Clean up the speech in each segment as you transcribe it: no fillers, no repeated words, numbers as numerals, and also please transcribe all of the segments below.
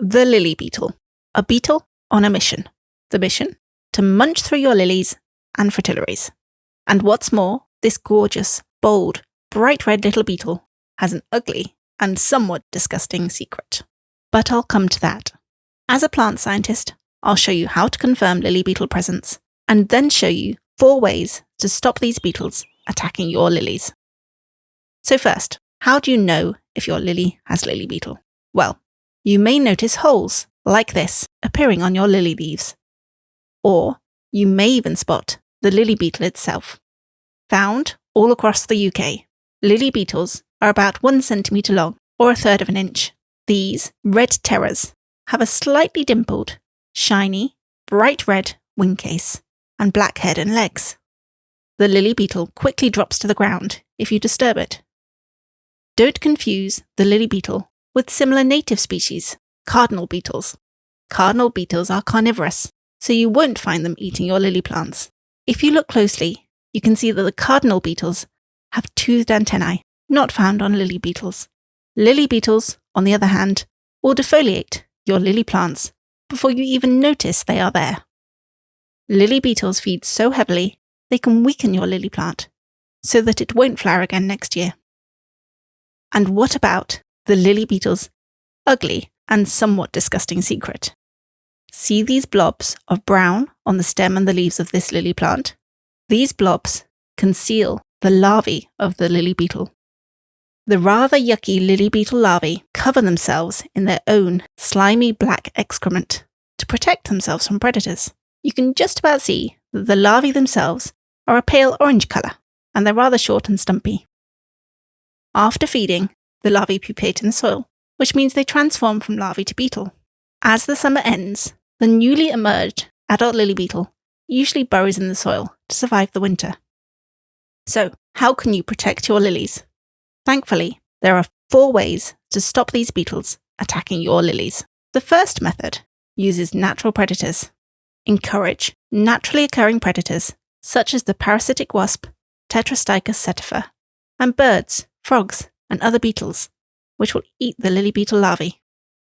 The lily beetle. A beetle on a mission. The mission? To munch through your lilies and fritillaries. And what's more, this gorgeous, bold, bright red little beetle has an ugly and somewhat disgusting secret. But I'll come to that. As a plant scientist, I'll show you how to confirm lily beetle presence, and then show you 4 ways to stop these beetles attacking your lilies. So first, how do you know if your lily has lily beetle? Well, you may notice holes, like this, appearing on your lily leaves. Or you may even spot the lily beetle itself. Found all across the UK, lily beetles are about 1 centimetre long, or 1/3 of an inch. These red terrors have a slightly dimpled, shiny, bright red wing case and black head and legs. The lily beetle quickly drops to the ground if you disturb it. Don't confuse the lily beetle with similar native species, cardinal beetles. Cardinal beetles are carnivorous, so you won't find them eating your lily plants. If you look closely, you can see that the cardinal beetles have toothed antennae, not found on lily beetles. Lily beetles, on the other hand, will defoliate your lily plants before you even notice they are there. Lily beetles feed so heavily they can weaken your lily plant so that it won't flower again next year. And what about the lily beetle's ugly and somewhat disgusting secret? See these blobs of brown on the stem and the leaves of this lily plant? These blobs conceal the larvae of the lily beetle. The rather yucky lily beetle larvae cover themselves in their own slimy black excrement to protect themselves from predators. You can just about see that the larvae themselves are a pale orange colour, and they're rather short and stumpy. After feeding, the larvae pupate in the soil, which means they transform from larvae to beetle. As the summer ends, the newly emerged adult lily beetle usually burrows in the soil to survive the winter. So, how can you protect your lilies? Thankfully, there are 4 ways to stop these beetles attacking your lilies. The first method uses natural predators. Encourage naturally occurring predators such as the parasitic wasp, Tetrastachus setifer, and birds, frogs, and other beetles, which will eat the lily beetle larvae.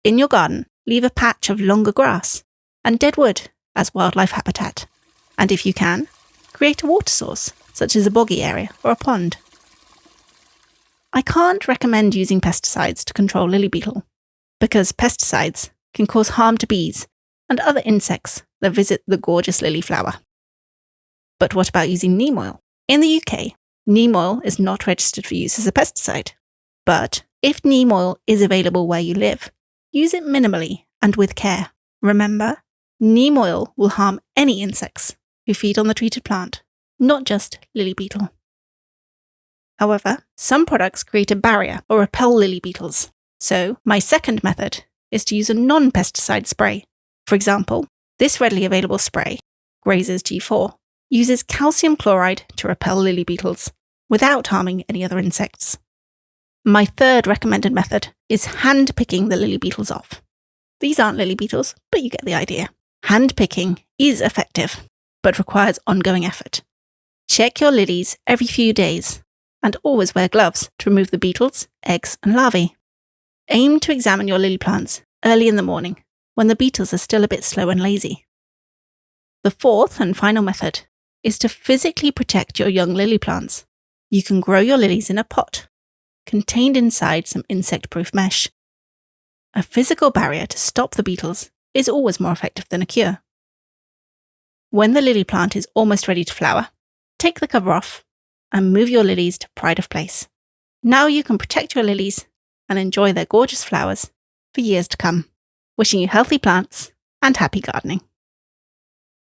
In your garden, leave a patch of longer grass and dead wood as wildlife habitat. And if you can, create a water source, such as a boggy area or a pond. I can't recommend using pesticides to control lily beetle, because pesticides can cause harm to bees and other insects that visit the gorgeous lily flower. But what about using neem oil? In the UK, neem oil is not registered for use as a pesticide. But if neem oil is available where you live, use it minimally and with care. Remember, neem oil will harm any insects who feed on the treated plant, not just lily beetle. However, some products create a barrier or repel lily beetles. So, my second method is to use a non-pesticide spray. For example, this readily available spray, Grazer's G4, uses calcium chloride to repel lily beetles without harming any other insects. My third recommended method is hand-picking the lily beetles off. These aren't lily beetles, but you get the idea. Hand-picking is effective, but requires ongoing effort. Check your lilies every few days, and always wear gloves to remove the beetles, eggs, and larvae. Aim to examine your lily plants early in the morning, when the beetles are still a bit slow and lazy. The fourth and final method is to physically protect your young lily plants. You can grow your lilies in a pot, contained inside some insect-proof mesh. A physical barrier to stop the beetles is always more effective than a cure. When the lily plant is almost ready to flower, take the cover off and move your lilies to pride of place. Now you can protect your lilies and enjoy their gorgeous flowers for years to come. Wishing you healthy plants and happy gardening.